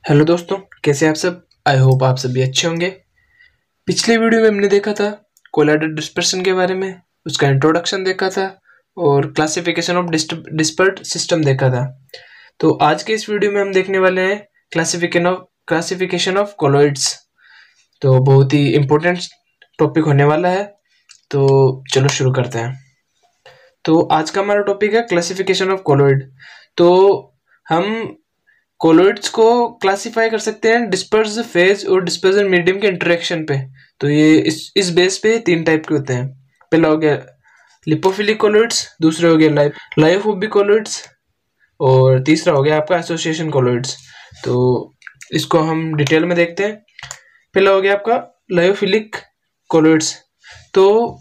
Hello दोस्तों, कैसे हैं आप सब। आई होप आप सभी अच्छे होंगे। पिछले वीडियो में हमने देखा था कोलाइडर डिस्पर्सन के बारे में, उसका इंट्रोडक्शन देखा था और क्लासिफिकेशन ऑफ डिस्पर्ट सिस्टम देखा था। तो आज के इस वीडियो में हम देखने वाले हैं क्लासिफिकेशन ऑफ कोलॉइड्स। तो बहुत ही इम्पोर्टेंट टॉपिक होने वाला है। तो चलो शुरू करते हैं। तो आज का हमारा टॉपिक है क्लासिफिकेशन ऑफ कोलॉइड। तो हम कोलॉइड्स को क्लासिफाई कर सकते हैं डिस्पर्स फेज और डिस्पर्जन मीडियम के इंटरेक्शन पे। तो ये इस बेस पे तीन टाइप के होते हैं। पहला हो गया लिपोफिलिक कोलॉइड्स, दूसरा हो गया लायोफोबिक कोलॉइड्स और तीसरा हो गया आपका एसोसिएशन कोलॉइड्स। तो इसको हम डिटेल में देखते हैं। पहला हो गया आपका लायोफिलिक कोलॉइड्स। तो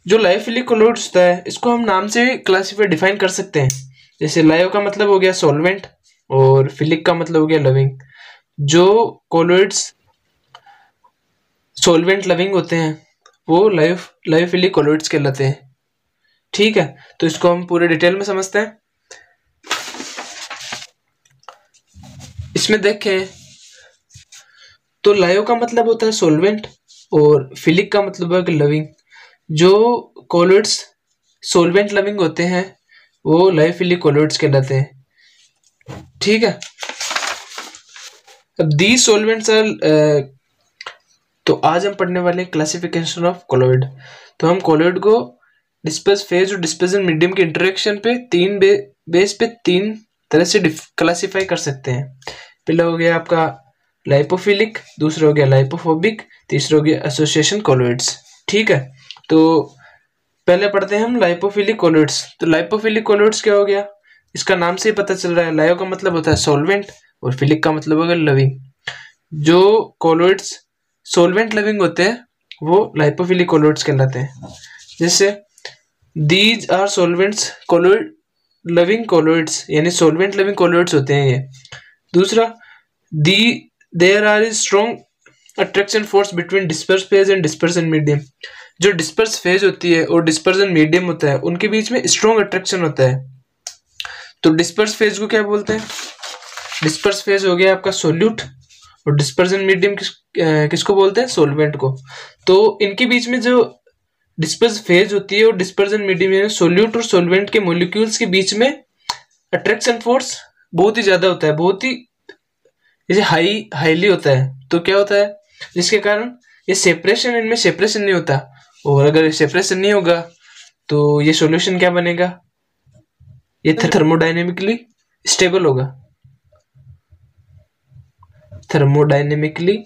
जो लायोफिलिक कोलॉइड्स होता है इसको हम नाम से क्लासिफाई डिफाइन कर सकते हैं। जैसे लायो का मतलब हो गया सॉल्वेंट और फिलिक का मतलब हो गया लविंग। जो कोलॉइड्स सॉल्वेंट लविंग होते हैं वो लायोफिलिक कोलॉइड्स कहलाते हैं। ठीक है, तो इसको हम पूरे डिटेल में समझते हैं। इसमें देखें तो लायो का मतलब होता है सॉल्वेंट और फिलिक का मतलब है लविंग। जो कोलॉइड्स सॉल्वेंट लविंग होते हैं वो लायोफिलिक कोलॉइड्स कहलाते हैं। ठीक है, अब दी सॉल्वेंट्स आर तो आज हम पढ़ने वाले क्लासिफिकेशन ऑफ कोलॉइड। तो हम कोलॉइड को डिस्पर्स फेज और डिस्पर्जन मीडियम के इंटरेक्शन पे बेस पे तीन तरह से क्लासिफाई कर सकते हैं। पहला हो गया आपका लाइपोफिलिक, दूसरा हो गया लाइपोफोबिक, तीसरा हो गया एसोसिएशन कोलॉइड्स। ठीक है, तो पहले पढ़ते हैं हम लाइपोफिलिक कोलॉइड्स। तो लाइपोफिलिक कोलॉइड्स क्या हो गया, इसका नाम से ही पता चल रहा है। लायो का मतलब होता है सॉल्वेंट और फिलिक का मतलब होगा लविंग। जो कोलॉइड्स सॉल्वेंट लविंग होते हैं वो लाइपोफिलिक कोलॉइड्स कहलाते हैं। जैसे these are solvents colloid loving colloids, यानी सॉल्वेंट लविंग कोलॉइड्स होते हैं ये। दूसरा there are strong attraction force between disperse phase and dispersion medium. जो डिस्पर्स फेज होती है और डिस्पर्सन मीडियम होता है उनके बीच में स्ट्रॉन्ग अट्रैक्शन होता है। तो डिस्पर्स फेज को क्या बोलते हैं, डिस्पर्स फेज हो गया आपका सोल्यूट और डिस्पर्जन मीडियम किसको बोलते हैं, सोल्वेंट को। तो इनके बीच में जो डिस्पर्स फेज होती है और डिस्पर्जन मीडियम यानी सोल्यूट और सोल्वेंट के मॉलिक्यूल्स के बीच में अट्रैक्शन फोर्स बहुत ही ज्यादा होता है, बहुत ही जैसे हाईली होता है। तो क्या होता है, जिसके कारण ये सेपरेशन, इनमें सेपरेशन नहीं होता। और अगर सेपरेशन नहीं होगा तो ये सॉल्यूशन क्या बनेगा, ये थर्मोडायनेमिकली स्टेबल होगा। थर्मोडायनेमिकली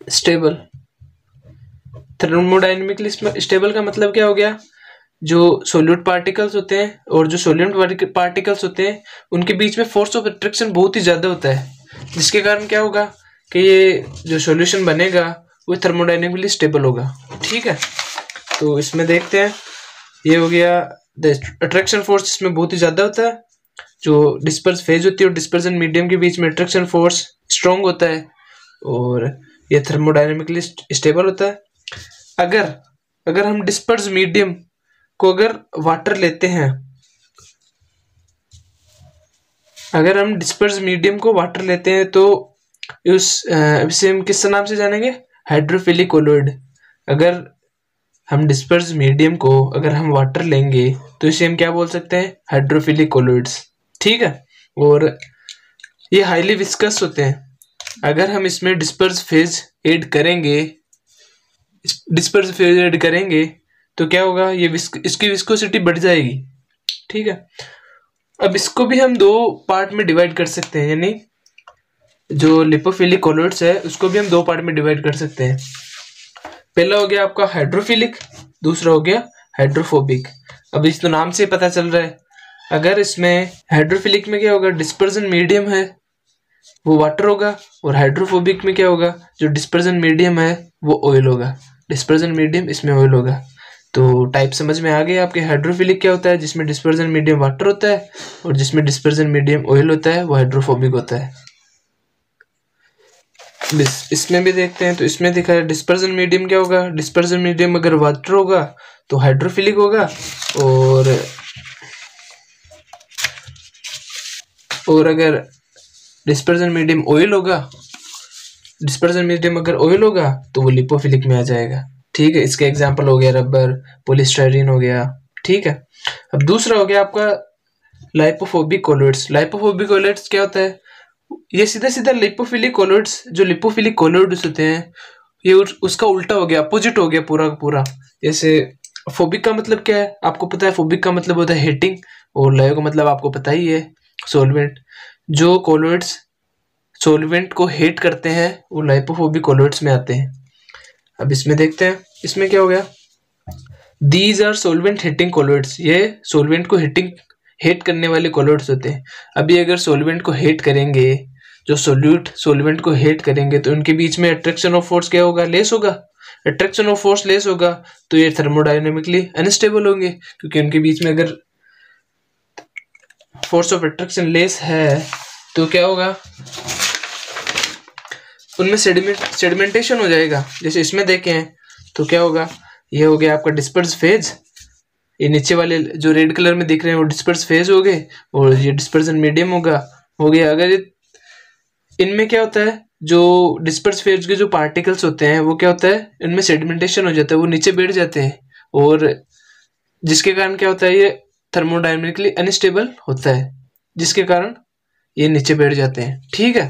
स्टेबल, थर्मोडायनेमिकली स्टेबल का मतलब क्या हो गया, जो सोल्यूट पार्टिकल्स होते हैं और जो सोल्यूट पार्टिकल्स होते हैं उनके बीच में फोर्स ऑफ अट्रैक्शन बहुत ही ज्यादा होता है, जिसके कारण क्या होगा कि ये जो सॉल्यूशन बनेगा वो थर्मोडायनेमिकली स्टेबल होगा। ठीक है, तो इसमें देखते हैं। ये हो गया अट्रैक्शन फोर्स, इसमें बहुत ही ज्यादा होता है। जो डिस्पर्स फेज होती है और डिस्पर्जन मीडियम के बीच में अट्रैक्शन फोर्स स्ट्रॉन्ग होता है और ये थर्मोडायनेमिकली स्टेबल होता है। अगर हम डिस्पर्स मीडियम को अगर वाटर लेते हैं, अगर हम डिस्पर्स मीडियम को वाटर लेते हैं तो इसे हम किस नाम से जानेंगे, हाइड्रोफिलिक कोलॉइड। अगर हम डिस्पर्स मीडियम को अगर हम वाटर लेंगे तो इसे हम क्या बोल सकते हैं, हाइड्रोफिलिक कोलॉइड्स। ठीक है, और ये हाईली विस्कस होते हैं। अगर हम इसमें डिस्पर्स फेज ऐड करेंगे तो क्या होगा, ये इसकी विस्कोसिटी बढ़ जाएगी। ठीक है, अब इसको भी हम दो पार्ट में डिवाइड कर सकते हैं, यानी जो लिपोफिलिक कोलॉइड्स है उसको भी हम दो पार्ट में डिवाइड कर सकते हैं। पहला हो गया आपका हाइड्रोफिलिक, दूसरा हो गया हाइड्रोफोबिक। अब इस तो नाम से पता चल रहा है, अगर इसमें हाइड्रोफिलिक में क्या होगा, डिस्पर्जन मीडियम है वो वाटर होगा, और हाइड्रोफोबिक में क्या होगा, जो डिस्पर्जन मीडियम है वो ऑयल होगा। डिस्पर्जन मीडियम, इसमें ऑयल होगा। तो टाइप समझ में आ गया आपके। हाइड्रोफिलिक क्या होता है, जिसमें डिस्पर्जन मीडियम वाटर होता है, और जिसमें डिस्पर्जन मीडियम ऑयल होता है वो हाइड्रोफोबिक होता है। इसमें भी देखते हैं, तो इसमें दिखा है डिस्पर्जन मीडियम क्या होगा, डिस्पर्जन मीडियम अगर वाटर होगा तो हाइड्रोफिलिक होगा, और और अगर डिस्पर्जन मीडियम ऑयल होगा, डिस्पर्जन मीडियम अगर ऑयल होगा तो वो लिपोफिलिक में आ जाएगा। ठीक है, इसके एग्जांपल हो गया रबर, पॉलीस्टाइरीन हो गया। ठीक है, अब दूसरा हो गया आपका लाइपोफोबिक कोलॉइड्स। लाइपोफोबिक कोलॉइड्स क्या होता है? ये सीधा सीधा लिपोफिलिक कोलॉइड्स, जो लिपोफिलिक कोलॉइड्स होते हैं ये उसका उल्टा हो गया, अपोजिट हो गया पूरा का पूरा। जैसे फोबिक का मतलब क्या है आपको पता है? फोबिक का मतलब होता है हेटिंग, और लायो का मतलब आपको पता ही है, सोलवेंट। जो कोलॉइड्स सोलवेंट को हेट करते हैं वो लाइपोफोबिक कोलॉइड्स में आते हैं। अब इसमें देखते हैं, इसमें क्या हो गया? These are solvent hating colloids. ये सोलवेंट को हेट करने वाले कोलॉइड्स होते हैं। अभी अगर सोलवेंट को हेट करेंगे, जो सोल्यूट सोलवेंट को हेट करेंगे, तो उनके बीच में अट्रैक्शन ऑफ फोर्स क्या होगा? लेस होगा। अट्रैक्शन ऑफ फोर्स लेस होगा तो ये थर्मोडायनेमिकली अनस्टेबल होंगे, क्योंकि उनके बीच में अगर फोर्स ऑफ अट्रैक्शन लेस है तो क्या होगा? उनमें सेडिमेंटेशन हो जाएगा। जैसे इसमें देखें तो क्या होगा? ये हो गया आपका डिस्पर्स फेज। ये नीचे वाले जो रेड कलर में दिख रहे हैं वो डिस्पर्स फेज हो गए, और ये डिस्पर्जन मीडियम होगा हो गया। अगर इनमें क्या होता है, जो डिस्पर्स फेज के जो पार्टिकल्स होते हैं वो क्या होता है, इनमें सेडिमेंटेशन हो जाता है, वो नीचे बैठ जाते हैं, और जिसके कारण क्या होता है, ये थर्मोडायनेमिकली अनस्टेबल होता है, जिसके कारण ये नीचे बैठ जाते हैं। ठीक है,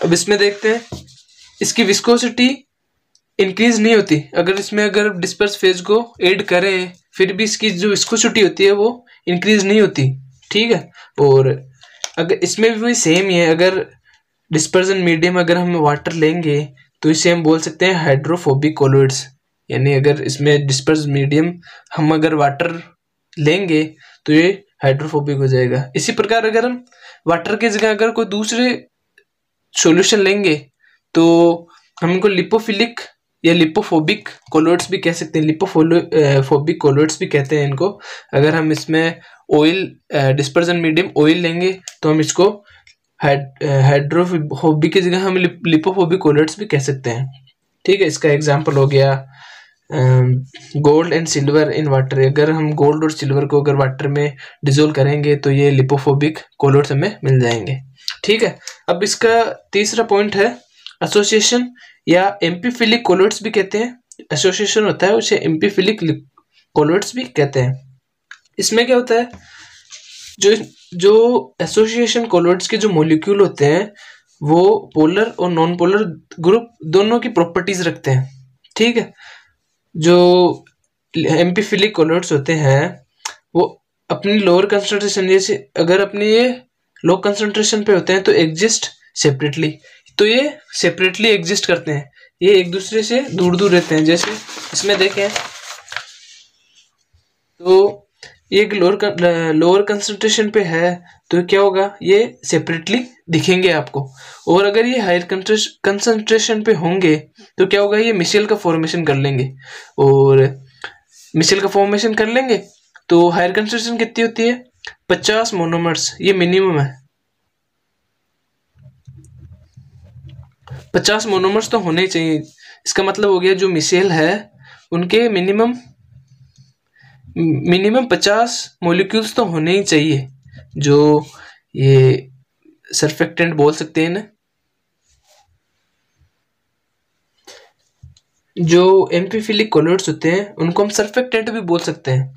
अब इसमें देखते हैं, इसकी विस्कोसिटी इंक्रीज नहीं होती। अगर डिस्पर्स फेज को ऐड करें फिर भी इसकी जो विस्कोसिटी होती है वो इंक्रीज नहीं होती। ठीक है, और अगर इसमें भी सेम ही है। अगर डिस्पर्जन मीडियम अगर हम वाटर लेंगे तो इसे हम बोल सकते हैं हाइड्रोफोबिक कोलॉइड्स। यानी अगर इसमें डिस्पर्स मीडियम हम अगर वाटर लेंगे तो ये हाइड्रोफोबिक हो जाएगा। इसी प्रकार अगर हम वाटर की जगह अगर कोई दूसरे सॉल्यूशन लेंगे तो हम इनको लिपोफिलिक या लिपोफोबिक कोलॉइड्स भी कह सकते हैं। लिपोफोबिक कोलॉइड्स भी कहते हैं इनको। अगर हम इसमें ऑयल डिस्पर्जन मीडियम ऑयल लेंगे तो हम इसको हाइड्रोफोबिक की जगह हम लिपोफोबिक कोलॉइड्स भी कह सकते हैं। ठीक है, इसका एग्जांपल हो गया gold and silver in water. अगर हम गोल्ड और सिल्वर को अगर वाटर में डिजोल्व करेंगे तो ये लिपोफोबिक कोलॉइड्स हमें मिल जाएंगे। ठीक है, अब इसका तीसरा पॉइंट है एसोसिएशन या एम्पीफिलिक कोलॉइड्स भी कहते हैं। एसोसिएशन होता है उसे एम्पीफिलिक कोलॉइड्स भी कहते हैं। इसमें क्या होता है, जो एसोसिएशन कोलॉइड्स के जो मॉलिक्यूल होते हैं वो पोलर और नॉन पोलर ग्रुप दोनों की प्रॉपर्टीज रखते हैं। ठीक है, जो एम्पीफिलिक कोलॉइड्स होते हैं वो अपनी लोअर कंसंट्रेशन, जैसे अगर अपने ये लो कंसंट्रेशन पे होते हैं तो एग्जिस्ट सेपरेटली, तो ये सेपरेटली एग्जिस्ट करते हैं, ये एक दूसरे से दूर दूर रहते हैं। जैसे इसमें देखें तो ये एक लोअर कंसंट्रेशन पे है तो क्या होगा, ये सेपरेटली दिखेंगे आपको। और अगर ये हायर कंसंट्रेशन पे होंगे तो क्या होगा, ये मिशेल का फॉर्मेशन कर लेंगे। और मिशेल का फॉर्मेशन कर लेंगे तो हायर कंसंट्रेशन कितनी होती है? 50 मोनोमर्स, ये मिनिमम है। 50 मोनोमर्स तो होने ही चाहिए। इसका मतलब हो गया जो मिशेल है उनके मिनिमम 50 मॉलिक्यूल्स तो होने ही चाहिए, जो ये सरफेक्टेंट बोल सकते हैं ना। जो एम्फीफिलिक कोलॉइड्स होते हैं उनको हम सरफेक्टेंट भी बोल सकते हैं।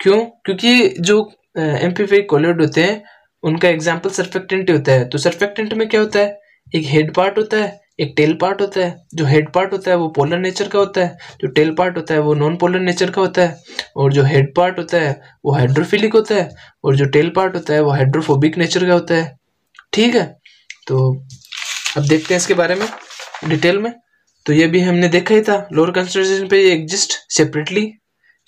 क्यों? क्योंकि जो एम्फीफिलिक कोलॉइड होते हैं उनका एग्जाम्पल सरफेक्टेंट होता है। तो सरफेक्टेंट में क्या होता है, एक हेड पार्ट होता है, एक टेल पार्ट होता है। जो हेड पार्ट होता है वो पोलर नेचर का होता है, जो टेल पार्ट होता है वो नॉन पोलर नेचर का होता है। और जो हेड पार्ट होता है वो हाइड्रोफिलिक होता है, और जो टेल पार्ट होता है वो हाइड्रोफोबिक नेचर का होता है। ठीक है, तो अब देखते हैं इसके बारे में डिटेल में। तो ये भी हमने देखा ही था, लोअर कंसंट्रेशन पे ये एग्जिस्ट सेपरेटली,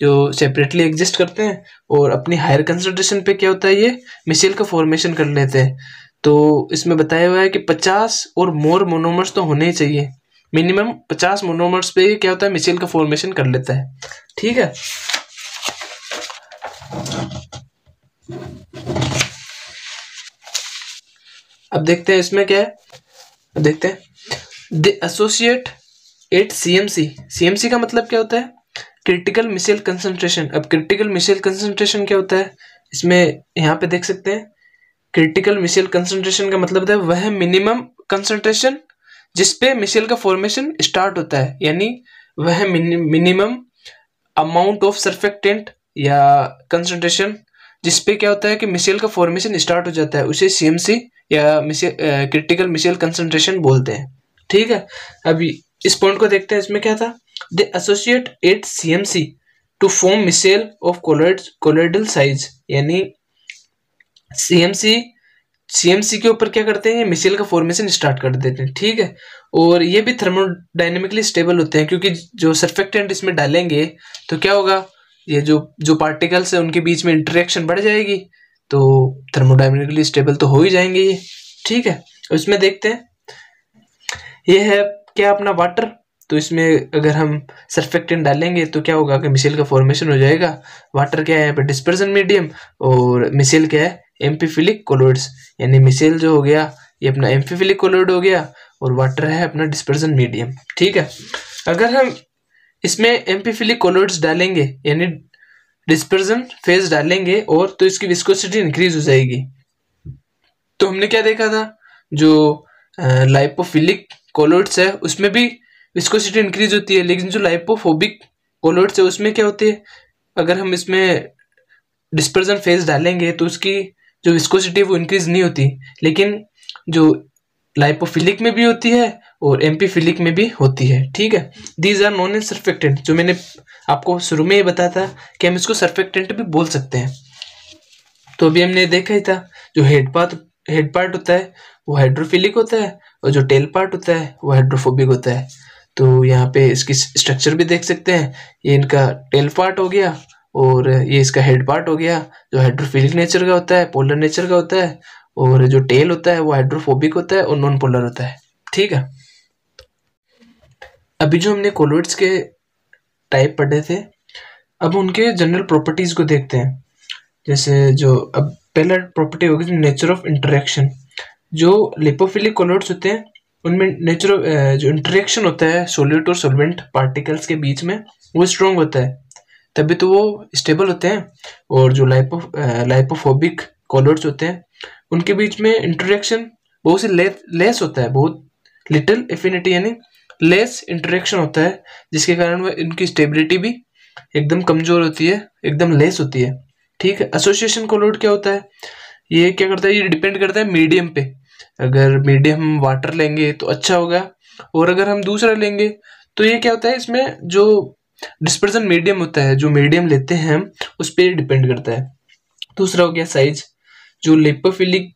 जो सेपरेटली एग्जिस्ट करते हैं। और अपनी हायर कंसंट्रेशन पे क्या होता है, ये मिशेल का फॉर्मेशन कर लेते हैं। तो इसमें बताया हुआ है कि 50 और मोर मोनोमर्स तो होने ही चाहिए। मिनिमम 50 मोनोमर्स पे क्या होता है, मिशेल का फॉर्मेशन कर लेता है। ठीक है, अब देखते हैं इसमें क्या है। देखते हैं the associate at CMC. CMC का मतलब क्या होता है, क्रिटिकल मिशेल कंसंट्रेशन। अब क्रिटिकल मिशेल कंसंट्रेशन क्या होता है, इसमें यहाँ पे देख सकते हैं क्रिटिकल मिसेल कंसंट्रेशन का मतलब है वह मिनिमम कंसंट्रेशन जिसपे मिसेल का फॉर्मेशन स्टार्ट होता है, यानी वह मिनिमम अमाउंट ऑफ सर्फेक्टेंट या कंसंट्रेशन जिसपे क्या होता है कि मिसेल का फॉर्मेशन स्टार्ट हो जाता है, उसे सीएमसी या क्रिटिकल मिसेल कंसंट्रेशन बोलते हैं। ठीक है, अभी इस पॉइंट को देखते हैं। इसमें क्या था, they associate 8 CMC to form micelle of colloidal size, यानी सीएमसी के ऊपर क्या करते हैं, ये मिसेल का फॉर्मेशन स्टार्ट कर देते हैं। ठीक है, और ये भी थर्मोडायनेमिकली स्टेबल होते हैं क्योंकि जो सर्फेक्टेंट इसमें डालेंगे तो क्या होगा, ये जो पार्टिकल्स है उनके बीच में इंटरेक्शन बढ़ जाएगी, तो थर्मोडायनेमिकली स्टेबल तो हो ही जाएंगे ये। ठीक है, इसमें देखते हैं, ये है क्या अपना वाटर, तो इसमें अगर हम सर्फेक्टेंट डालेंगे तो क्या होगा कि मिसेल का फॉर्मेशन हो जाएगा। वाटर क्या है यहाँ पे, डिस्पर्सन मीडियम, और मिसेल क्या है, एम्फीफिलिक कोलोइड्स, यानी मिसेल जो हो गया ये अपना एम्फीफिलिक कोलोइड हो गया और वाटर है अपना डिस्पर्सन मीडियम। ठीक है, अगर हम इसमें एम्फीफिलिक कोलोइड्स डालेंगे यानी डिस्पर्सन फेज डालेंगे और तो इसकी विस्कोसिटी इंक्रीज हो जाएगी। तो हमने क्या देखा था, जो लाइपोफिलिक कोलोइड्स है उसमें भी विस्कोसिटी इंक्रीज होती है, लेकिन जो लाइपोफोबिक कोलोइड्स है उसमें क्या होती है, अगर हम इसमें डिस्पर्सन फेज डालेंगे तो उसकी जो विस्कोसिटी है वो इंक्रीज नहीं होती, लेकिन जो लाइपोफिलिक में भी होती है और एम्फीफिलिक में भी होती है। ठीक है, these are known as surfactant, जो मैंने आपको शुरू में ये बताया था कि हम इसको सर्फेक्टेंट भी बोल सकते हैं। तो अभी हमने देखा ही था, जो हेड पार्ट होता है वो हाइड्रोफिलिक होता है और जो टेल पार्ट होता है वो हाइड्रोफोबिक होता है। तो यहाँ पे इसकी स्ट्रक्चर भी देख सकते हैं, ये इनका टेल पार्ट हो गया और ये इसका हेड पार्ट हो गया, जो हाइड्रोफिलिक नेचर का होता है, पोलर नेचर का होता है, और जो टेल होता है वो हाइड्रोफोबिक होता है और नॉन पोलर होता है। ठीक है, अभी जो हमने कोलोइड्स के टाइप पढ़े थे, अब उनके जनरल प्रॉपर्टीज को देखते हैं। जैसे जो अब पहला प्रॉपर्टी होगी नेचर ऑफ इंटरेक्शन। जो लिपोफिलिक कोलोइड्स होते हैं उनमें नेचर ऑफ जो इंटरेक्शन होता है सॉल्यूट और सॉल्वेंट पार्टिकल्स के बीच में वो स्ट्रॉन्ग होता है, तभी तो वो स्टेबल होते हैं। और जो लाइपोफोबिक कोलोइड्स होते हैं उनके बीच में इंटरेक्शन बहुत से लेस होता है, बहुत लिटिल एफिनिटी यानी लेस इंटरेक्शन होता है, जिसके कारण वो इनकी स्टेबिलिटी भी एकदम कमजोर होती है, एकदम लेस होती है। ठीक है, एसोसिएशन कोलोइड क्या होता है, ये क्या करता है, ये डिपेंड करता है मीडियम पे। अगर मीडियम हम वाटर लेंगे तो अच्छा होगा, और अगर हम दूसरा लेंगे तो ये क्या होता है, इसमें जो डिस्पर्सन मीडियम होता है, जो मीडियम लेते हैं हम उस पर डिपेंड करता है। दूसरा हो गया साइज, जो लिपोफिलिक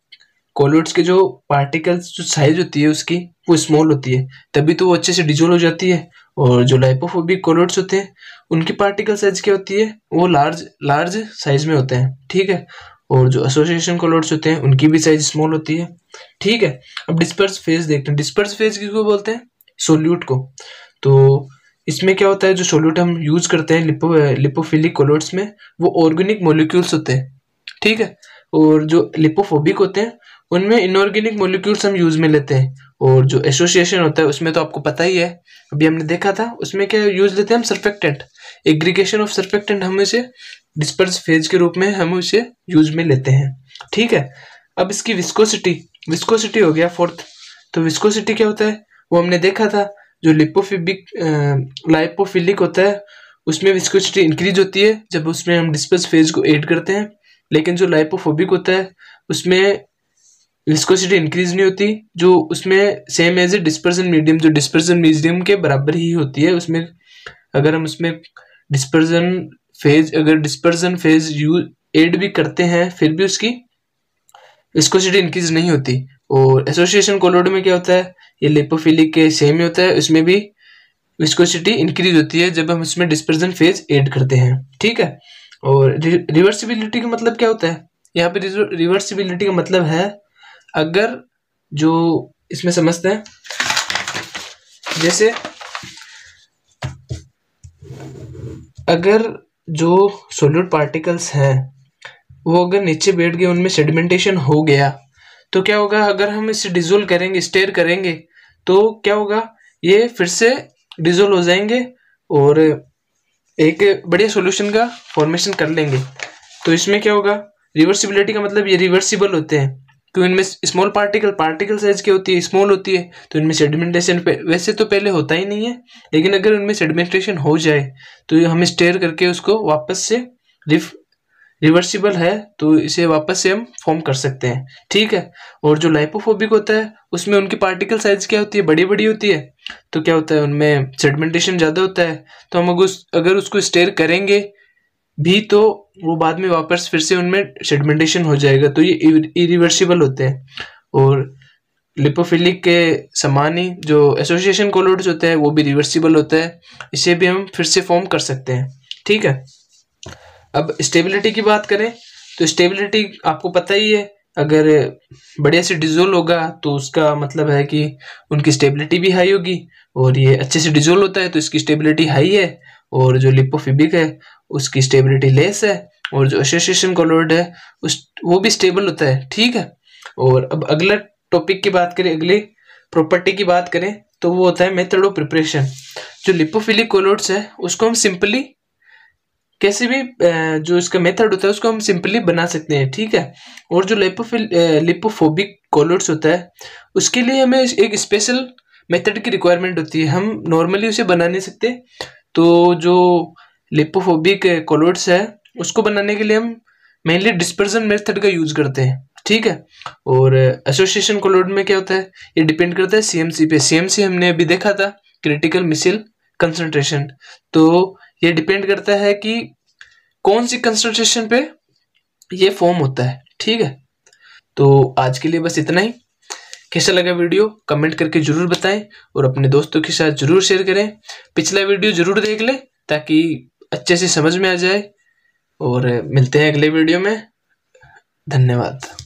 कोलोइड्स के जो पार्टिकल्स जो साइज होती है उसकी वो स्मॉल होती है, तभी तो वो अच्छे से डिजोल्व हो जाती है। और जो लाइपोफोबिक कोलोइड्स होते हैं उनकी पार्टिकल साइज क्या होती है, वो लार्ज साइज में होते हैं। ठीक है, और जो एसोसिएशन कोलोइड्स होते हैं उनकी भी साइज स्मॉल होती है। ठीक है, अब डिस्पर्स फेज देखते हैं। डिस्पर्स फेज किसको बोलते हैं, सोल्यूट को। तो इसमें क्या होता है, जो सोल्यूट हम यूज करते हैं लिपोफिलिक कोलोइड्स में वो ऑर्गेनिक मॉलिक्यूल्स होते हैं। ठीक है, और जो लिपोफोबिक होते हैं उनमें इनऑर्गेनिक मॉलिक्यूल्स हम यूज में लेते हैं। और जो एसोसिएशन होता है उसमें तो आपको पता ही है, अभी हमने देखा था, उसमें क्या यूज लेते हैं हम, सर्फेक्टेंट, एग्रीगेशन ऑफ सर्फेक्टेंट, हम इसे डिस्पर्स फेज के रूप में हम इसे यूज में लेते हैं। ठीक है, अब इसकी विस्कोसिटी हो गया फोर्थ। तो विस्कोसिटी क्या होता है वो हमने देखा था, जो लाइपोफिलिक होता है उसमें विस्कोसिटी इंक्रीज होती है जब उसमें हम डिस्पर्स फेज को ऐड करते हैं, लेकिन जो लाइपोफोबिक होता है उसमें विस्कोसिटी इंक्रीज नहीं होती, जो उसमें same as a dispersion medium, जो डिस्पर्सन मीडियम के बराबर ही होती है। उसमें अगर हम उसमें डिस्पर्सन फेज ऐड भी करते हैं फिर भी उसकी विस्कोसिटी इंक्रीज नहीं होती। और एसोसिएशन कोलोइड में क्या होता है, ये लिपोफिलिक के सेम ही होता है, उसमें भी विस्कोसिटी इंक्रीज होती है जब हम उसमें डिस्पर्सन फेज ऐड करते हैं। ठीक है, और रिवर्सिबिलिटी का मतलब क्या होता है, यहाँ पे रिवर्सिबिलिटी का मतलब है, अगर जो इसमें समझते हैं, जैसे अगर जो सॉलिड पार्टिकल्स हैं वो अगर नीचे बैठ गए, उनमें सेडिमेंटेशन हो गया, तो क्या होगा, अगर हम इसे डिजोल्व करेंगे, स्टेयर करेंगे, तो क्या होगा, ये फिर से डिजोल्व हो जाएंगे और एक बढ़िया सॉल्यूशन का फॉर्मेशन कर लेंगे। तो इसमें क्या होगा, रिवर्सिबिलिटी का मतलब ये रिवर्सिबल होते हैं, तो इनमें स्मॉल पार्टिकल साइज क्या होती है, स्मॉल होती है, तो इनमें सेडिमेंटेशन वैसे तो पहले होता ही नहीं है, लेकिन अगर उनमें सेडिमेंटेशन हो जाए तो हम स्टेयर करके उसको वापस से रिवर्सिबल है तो इसे वापस से हम फॉर्म कर सकते हैं, ठीक है। और जो लाइपोफोबिक होता है उसमें उनकी पार्टिकल साइज क्या होती है, बड़ी बड़ी होती है, तो क्या होता है उनमें सेडिमेंटेशन ज़्यादा होता है, तो हम अगर उसको स्टेयर करेंगे भी तो वो बाद में वापस फिर से उनमें सेडिमेंटेशन हो जाएगा, तो ये इरिवर्सिबल होते हैं। और लिपोफिलिक के समान ही जो एसोसिएशन कोलोइड्स होता है वो भी रिवर्सिबल होता है, इसे भी हम फिर से फॉर्म कर सकते हैं, ठीक है। अब स्टेबिलिटी की बात करें तो स्टेबिलिटी आपको पता ही है, अगर बढ़िया से डिजोल्व होगा तो उसका मतलब है कि उनकी स्टेबिलिटी भी हाई होगी, और ये अच्छे से डिजोल्व होता है तो इसकी स्टेबिलिटी हाई है, और जो लिपोफिलिक है उसकी स्टेबिलिटी लेस है, और जो एसोसिएशन कोलोइड है वो भी स्टेबल होता है, ठीक है। और अब अगला टॉपिक की बात करें, अगली प्रॉपर्टी की बात करें तो वो होता है मेथड ऑफ प्रिपरेशन। जो लिपोफिलिक कोलोइड्स है उसको हम सिंपली कैसे भी जो इसका मेथड होता है उसको हम सिंपली बना सकते हैं, ठीक है। और जो लिपोफोबिक कोलोइड्स होता है उसके लिए हमें एक स्पेशल मेथड की रिक्वायरमेंट होती है, हम नॉर्मली उसे बना नहीं सकते। तो जो लिपोफोबिक कोलोइड्स है उसको बनाने के लिए हम मेनली डिस्पर्जन मेथड का यूज करते हैं, ठीक है। और एसोसिएशन कोलोइड में क्या होता है, ये डिपेंड करता है सीएमसी पे। सीएमसी हमने अभी देखा था, क्रिटिकल मिसाइल कंसंट्रेशन, तो ये डिपेंड करता है कि कौन सी कंसंट्रेशन पे ये फॉर्म होता है, ठीक है। तो आज के लिए बस इतना ही। कैसा लगा वीडियो कमेंट करके जरूर बताएं, और अपने दोस्तों के साथ जरूर शेयर करें। पिछला वीडियो जरूर देख लें ताकि अच्छे से समझ में आ जाए, और मिलते हैं अगले वीडियो में। धन्यवाद।